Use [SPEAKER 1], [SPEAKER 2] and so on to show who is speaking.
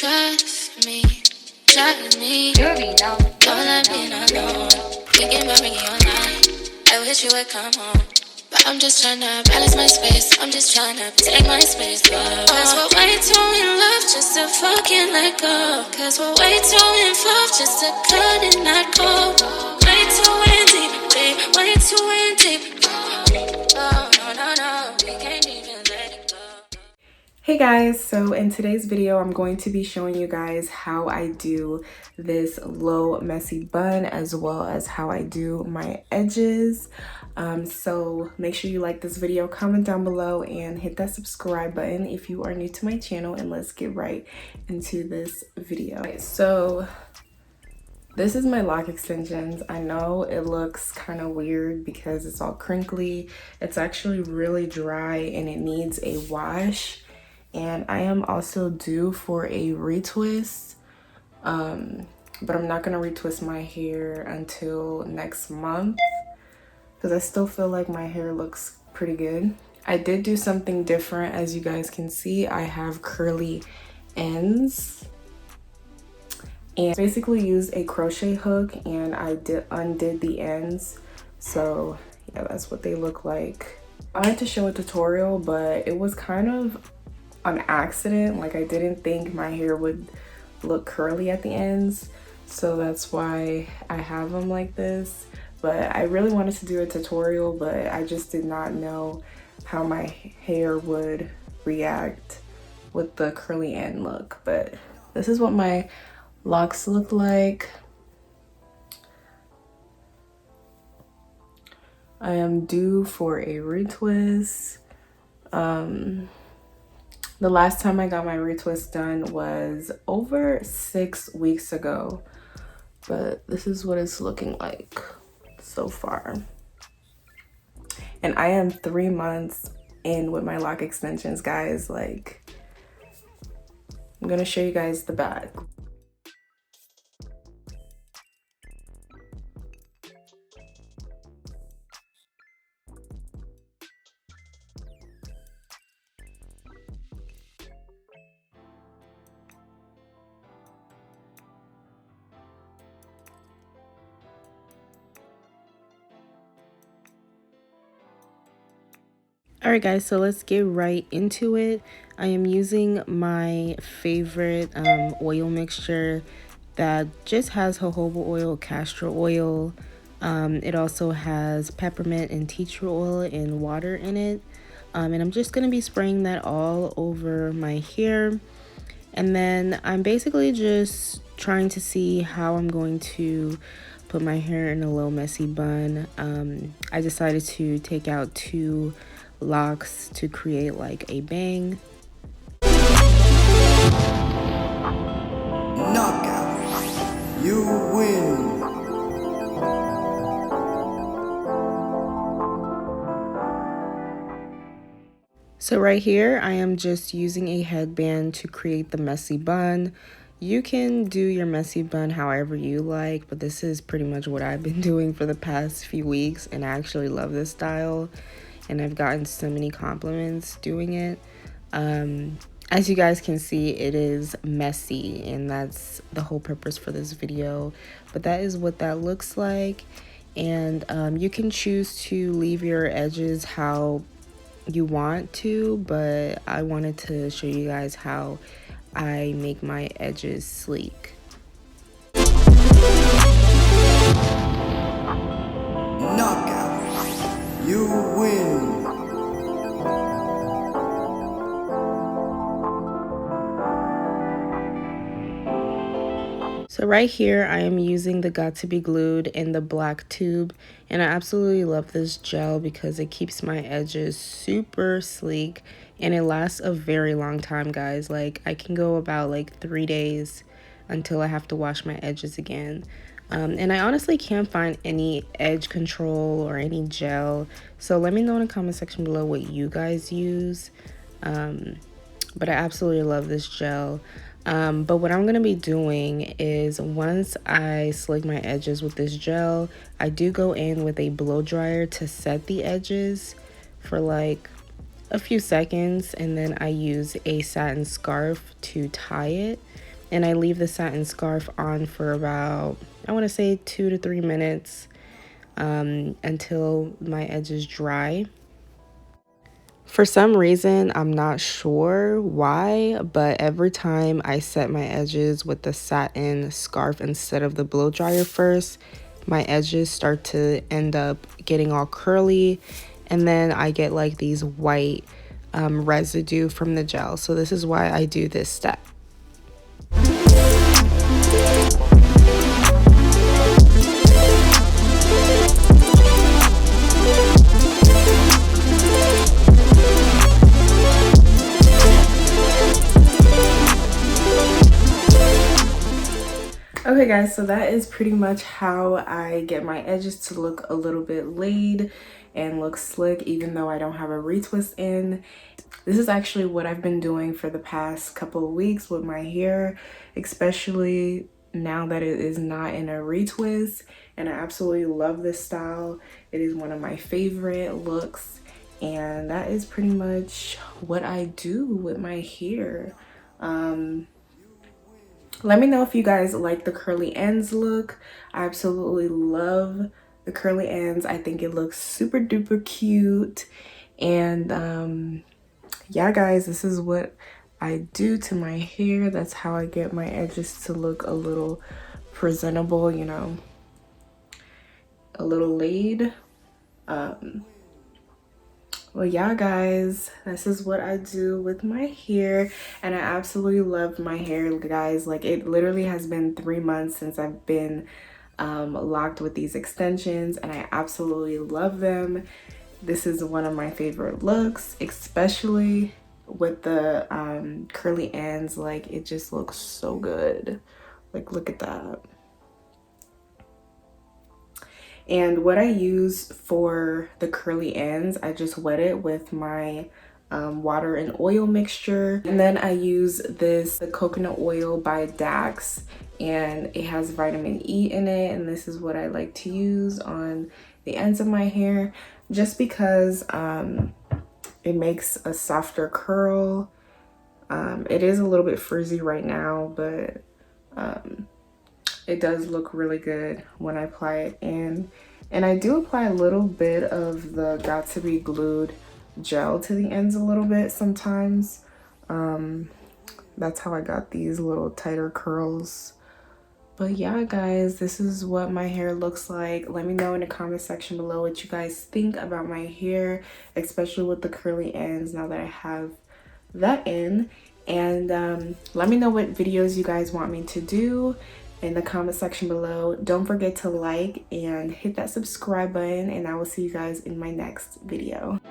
[SPEAKER 1] trust me, trust me. Don't let me not know. Thinking about bringing you all night. I wish you would come home. But I'm just trying to balance my space. I'm just trying to take my space. Cause we're way too in love just to fucking let go. Cause we're way too involved just to cut and not go. Way too in deep, babe. Way too in deep. Oh, no. We can't even let it go.
[SPEAKER 2] Hey guys, so in today's video I'm going to be showing you guys how I do this low messy bun as well as how I do my edges. So make sure you like this video, comment down below, and hit that subscribe button if you are new to my channel, and let's get right into this video. Okay, so this is my lock extensions. I know it looks kind of weird because it's all crinkly. It's actually really dry and it needs a wash. And I am also due for a retwist, but I'm not gonna retwist my hair until next month because I still feel like my hair looks pretty good. I did do something different. As you guys can see, I have curly ends and basically used a crochet hook and I undid the ends. So yeah, that's what they look like. I wanted to show a tutorial, but it was kind of on accident. Like, I didn't think my hair would look curly at the ends, so that's why I have them like this. But I really wanted to do a tutorial, but I just did not know how my hair would react with the curly end look. But this is what my locks look like. I am due for a retwist. The last time I got my retwist done was over 6 weeks ago, but this is what it's looking like so far. And I am 3 months in with my lock extensions, guys. Like, I'm gonna show you guys the back. Alright guys, so let's get right into it. I am using my favorite oil mixture that just has jojoba oil, castor oil. It also has peppermint and tea tree oil and water in it. And I'm just going to be spraying that all over my hair. And then I'm basically just trying to see how I'm going to put my hair in a low messy bun. I decided to take out 2 locks to create like a bang.
[SPEAKER 3] Knockout. You win.
[SPEAKER 2] So right here, I am just using a headband to create the messy bun. You can do your messy bun however you like, but this is pretty much what I've been doing for the past few weeks, and I actually love this style. And I've gotten so many compliments doing it. As you guys can see, it is messy, and that's the whole purpose for this video. But that is what that looks like. And you can choose to leave your edges how you want to, but I wanted to show you guys how I make my edges sleek.
[SPEAKER 3] Knockout. You win.
[SPEAKER 2] So right here, I am using the Got to Be Glued in the black tube, and I absolutely love this gel because it keeps my edges super sleek and it lasts a very long time, guys. Like, I can go about like 3 days until I have to wash my edges again. And I honestly can't find any edge control or any gel, so let me know in the comment section below what you guys use. But I absolutely love this gel. But what I'm going to be doing is, once I slick my edges with this gel, I do go in with a blow dryer to set the edges for like a few seconds, and then I use a satin scarf to tie it. and I leave the satin scarf on for about, I want to say 2 to 3 minutes until my edges dry. For some reason, I'm not sure why, but every time I set my edges with the satin scarf instead of the blow dryer first, my edges start to end up getting all curly, and then I get like these white residue from the gel. So this is why I do this step. Okay guys, so that is pretty much how I get my edges to look a little bit laid and look slick, even though I don't have a retwist in. This is actually what I've been doing for the past couple of weeks with my hair, especially now that it is not in a retwist, and I absolutely love this style. It is one of my favorite looks, and that is pretty much what I do with my hair. Let me know if you guys like the curly ends look. I absolutely love the curly ends. I think it looks super duper cute. And yeah guys, this is what I do to my hair. That's how I get my edges to look a little presentable, you know, a little laid. Well, yeah guys, this is what I do with my hair, and I absolutely love my hair, guys. Like, it literally has been 3 months since I've been locked with these extensions, and I absolutely love them. This is one of my favorite looks, especially with the curly ends. Like, it just looks so good. Like, look at that. And what I use for the curly ends, I just wet it with my water and oil mixture. And then I use the coconut oil by Dax, and it has vitamin E in it. And this is what I like to use on the ends of my hair, just because it makes a softer curl. It is a little bit frizzy right now, but it does look really good when I apply it in. And I do apply a little bit of the Got to Be Glued gel to the ends a little bit sometimes. That's how I got these little tighter curls. But yeah guys, this is what my hair looks like. Let me know in the comment section below what you guys think about my hair, especially with the curly ends now that I have that in. And let me know what videos you guys want me to do in the comment section below. Don't forget to like and hit that subscribe button, and I will see you guys in my next video.